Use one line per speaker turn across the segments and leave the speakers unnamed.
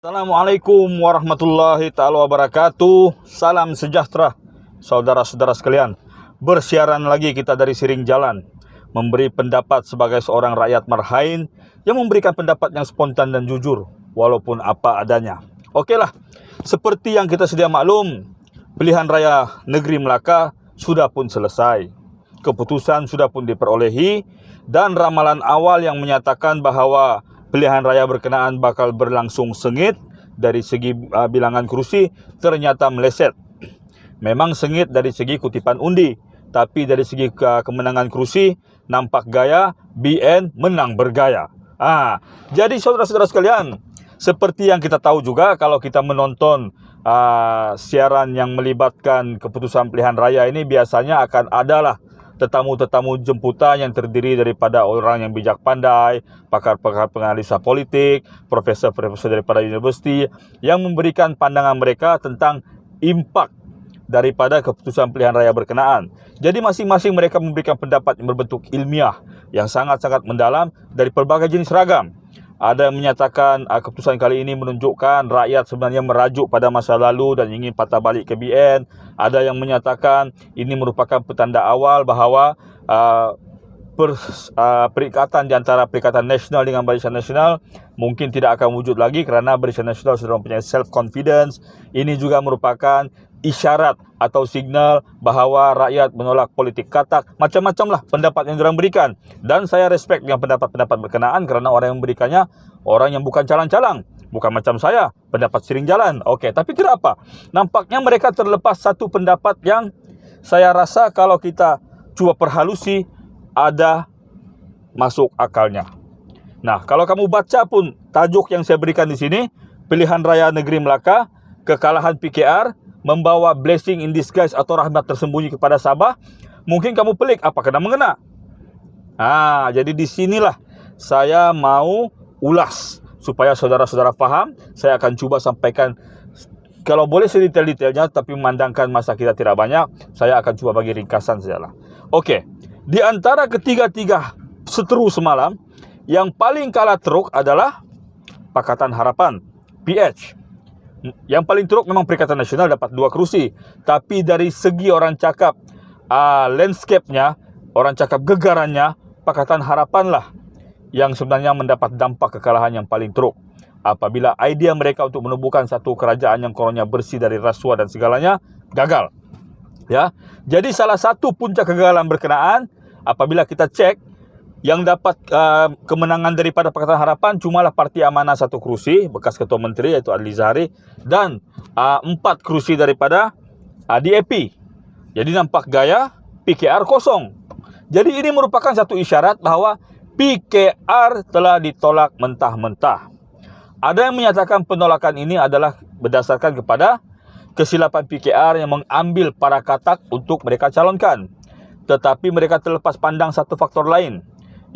Assalamualaikum warahmatullahi ta'ala wabarakatuh. Salam sejahtera saudara-saudara sekalian. Bersiaran lagi kita dari Siring Jalan, memberi pendapat sebagai seorang rakyat marhain yang memberikan pendapat yang spontan dan jujur walaupun apa adanya. Okeylah, seperti yang kita sedia maklum, pilihan raya negeri Melaka sudah pun selesai. Keputusan sudah pun diperolehi dan ramalan awal yang menyatakan bahawa pilihan raya berkenaan bakal berlangsung sengit dari segi bilangan kursi ternyata meleset. Memang sengit dari segi kutipan undi, tapi dari segi kemenangan kursi nampak gaya BN menang bergaya. Jadi saudara-saudara sekalian, seperti yang kita tahu juga kalau kita menonton siaran yang melibatkan keputusan pilihan raya ini, biasanya akan adalah tetamu-tetamu jemputan yang terdiri daripada orang yang bijak pandai, pakar-pakar penganalisa politik, profesor-profesor daripada universiti yang memberikan pandangan mereka tentang impak daripada keputusan pilihan raya berkenaan. Jadi masing-masing mereka memberikan pendapat yang berbentuk ilmiah yang sangat-sangat mendalam dari pelbagai jenis ragam. Ada yang menyatakan keputusan kali ini menunjukkan rakyat sebenarnya merajuk pada masa lalu dan ingin patah balik ke BN. Ada yang menyatakan ini merupakan petanda awal bahawa perikatan di antara Perikatan Nasional dengan Barisan Nasional mungkin tidak akan wujud lagi kerana Barisan Nasional sudah mempunyai self-confidence. Ini juga merupakan isyarat atau signal bahawa rakyat menolak politik katak. Macam-macam lah pendapat yang diorang berikan. Dan saya respect dengan pendapat-pendapat berkenaan kerana orang yang memberikannya orang yang bukan calang-calang. Bukan macam saya, pendapat Siring Jalan. Okey, tapi tidak apa. Nampaknya mereka terlepas satu pendapat yang saya rasa kalau kita cuba perhalusi ada masuk akalnya. Nah, kalau kamu baca pun tajuk yang saya berikan di sini, pilihan raya negeri Melaka, kekalahan PKR membawa blessing in disguise atau rahmat tersembunyi kepada Sabah. Mungkin kamu pelik, apa kena mengena? Jadi di sinilah saya mau ulas supaya saudara-saudara faham. Saya akan cuba sampaikan kalau boleh sedetail-detailnya, tapi memandangkan masa kita tidak banyak, saya akan cuba bagi ringkasan sajalah. Okey, di antara ketiga-tiga seteru semalam, yang paling kalah teruk adalah Pakatan Harapan, PH. Yang paling teruk memang Perikatan Nasional dapat 2 kerusi. Tapi dari segi orang cakap landscape-nya, orang cakap gegarannya, Pakatan Harapan lah yang sebenarnya mendapat dampak kekalahan yang paling teruk. Apabila idea mereka untuk menubuhkan satu kerajaan yang kononnya bersih dari rasuah dan segalanya gagal. Ya. Jadi salah satu puncak kegagalan berkenaan apabila kita cek yang dapat kemenangan daripada Pakatan Harapan cumalah Parti Amanah 1 kerusi, bekas Ketua Menteri iaitu Adli Zahari, dan 4 kerusi daripada DAP. Jadi nampak gaya PKR kosong. Jadi ini merupakan satu isyarat bahawa PKR telah ditolak mentah-mentah. Ada yang menyatakan penolakan ini adalah berdasarkan kepada kesilapan PKR yang mengambil para katak untuk mereka calonkan. Tetapi mereka terlepas pandang satu faktor lain,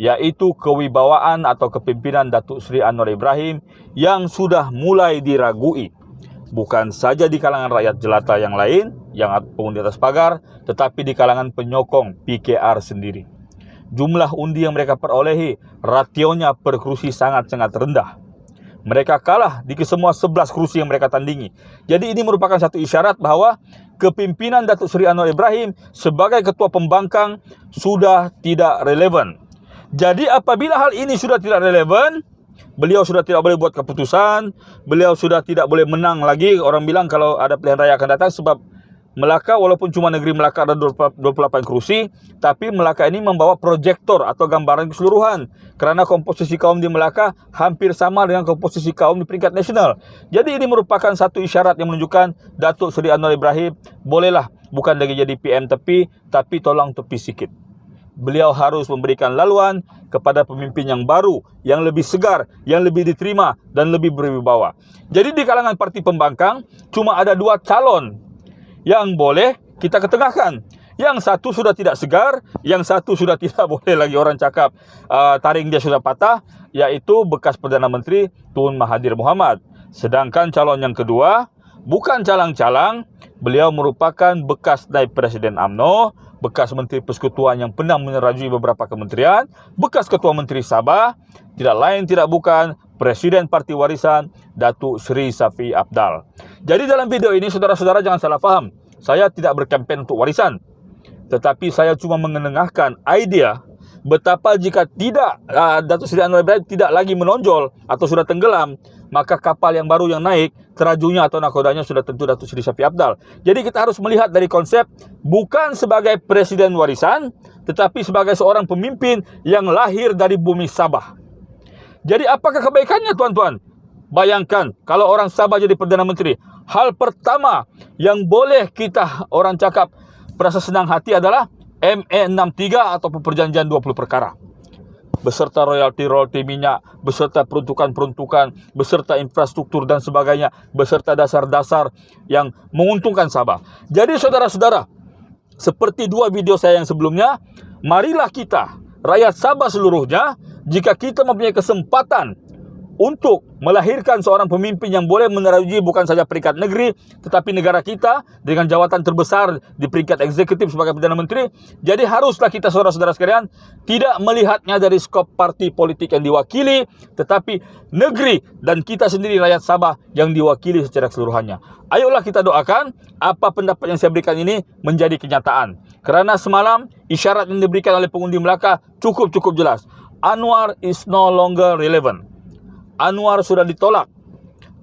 iaitu kewibawaan atau kepimpinan Datuk Seri Anwar Ibrahim yang sudah mulai diragui. Bukan saja di kalangan rakyat jelata yang lain, yang pengundi atas pagar, tetapi di kalangan penyokong PKR sendiri. Jumlah undi yang mereka perolehi, rasionya per kerusi sangat-sangat rendah. Mereka kalah di kesemua 11 kerusi yang mereka tandingi. Jadi ini merupakan satu isyarat bahawa kepimpinan Datuk Seri Anwar Ibrahim sebagai ketua pembangkang sudah tidak relevan. Jadi apabila hal ini sudah tidak relevan, beliau sudah tidak boleh buat keputusan, beliau sudah tidak boleh menang lagi. Orang bilang kalau ada pilihan raya akan datang sebab Melaka walaupun cuma negeri Melaka ada 28 kerusi, tapi Melaka ini membawa proyektor atau gambaran keseluruhan. Kerana komposisi kaum di Melaka hampir sama dengan komposisi kaum di peringkat nasional. Jadi ini merupakan satu isyarat yang menunjukkan Datuk Seri Anwar Ibrahim bolehlah bukan lagi jadi PM tepi, tapi tolong tepi sikit. Beliau harus memberikan laluan kepada pemimpin yang baru, yang lebih segar, yang lebih diterima dan lebih berwibawa. Jadi di kalangan parti pembangkang cuma ada 2 calon yang boleh kita ketengahkan. Yang satu sudah tidak segar, yang satu sudah tidak boleh lagi orang cakap taring dia sudah patah, iaitu bekas Perdana Menteri Tun Mahathir Mohamad. Sedangkan calon yang kedua bukan calang-calang, beliau merupakan bekas Naib Presiden UMNO, bekas Menteri Persekutuan yang pernah menyerajui beberapa kementerian, bekas Ketua Menteri Sabah, tidak lain tidak bukan Presiden Parti Warisan Datuk Seri Shafie Apdal. Jadi dalam video ini saudara-saudara jangan salah faham. Saya tidak berkempen untuk warisan. Tetapi saya cuma mengenengahkan idea betapa jika tidak Datuk Seri Anwar Ibrahim tidak lagi menonjol atau sudah tenggelam, maka kapal yang baru yang naik, terajunya atau nakodanya sudah tentu Datuk Seri Shafie Apdal. Jadi kita harus melihat dari konsep bukan sebagai presiden warisan, tetapi sebagai seorang pemimpin yang lahir dari bumi Sabah. Jadi apakah kebaikannya tuan-tuan? Bayangkan kalau orang Sabah jadi Perdana Menteri. Hal pertama yang boleh kita orang cakap merasa senang hati adalah MA63 atau perjanjian 20 perkara. Beserta royalti minyak, beserta peruntukan-peruntukan, beserta infrastruktur dan sebagainya, beserta dasar-dasar yang menguntungkan Sabah. Jadi saudara-saudara, seperti dua video saya yang sebelumnya, marilah kita, rakyat Sabah seluruhnya, jika kita mempunyai kesempatan untuk melahirkan seorang pemimpin yang boleh meneruji bukan saja peringkat negeri, tetapi negara kita dengan jawatan terbesar di peringkat eksekutif sebagai Perdana Menteri, jadi haruslah kita saudara-saudara sekalian tidak melihatnya dari skop parti politik yang diwakili, tetapi negeri dan kita sendiri rakyat Sabah yang diwakili secara keseluruhannya. Ayolah kita doakan apa pendapat yang saya berikan ini menjadi kenyataan. Kerana semalam isyarat yang diberikan oleh pengundi Melaka cukup jelas. Anwar is no longer relevant. Anwar sudah ditolak.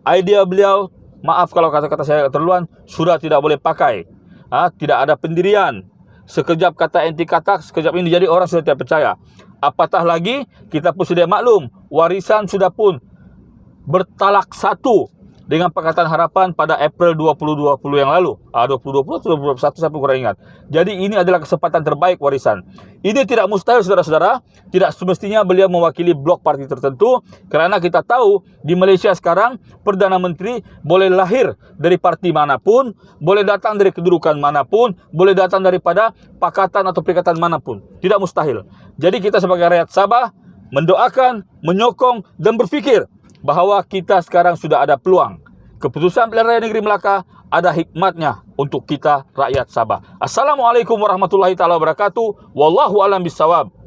Idea beliau, maaf kalau kata-kata saya keterlaluan, sudah tidak boleh pakai. Tidak ada pendirian. Sekejap kata anti kata, sekejap ini jadi orang sudah tidak percaya. Apatah lagi, kita pun sudah maklum, warisan sudah pun bertalak satu dengan Pakatan Harapan pada April 2020 yang lalu. 2020 atau 2021 saya pun kurang ingat. Jadi ini adalah kesempatan terbaik warisan. Ini tidak mustahil saudara-saudara. Tidak semestinya beliau mewakili blok parti tertentu. Kerana kita tahu di Malaysia sekarang Perdana Menteri boleh lahir dari parti manapun, boleh datang dari kedudukan manapun, boleh datang daripada pakatan atau perikatan manapun. Tidak mustahil. Jadi kita sebagai rakyat Sabah mendoakan, menyokong dan berfikir bahawa kita sekarang sudah ada peluang. Keputusan Pilihan Raya Negeri Melaka ada hikmatnya untuk kita rakyat Sabah. Assalamualaikum warahmatullahi taala wabarakatuh. Wallahu a'lam bishawab.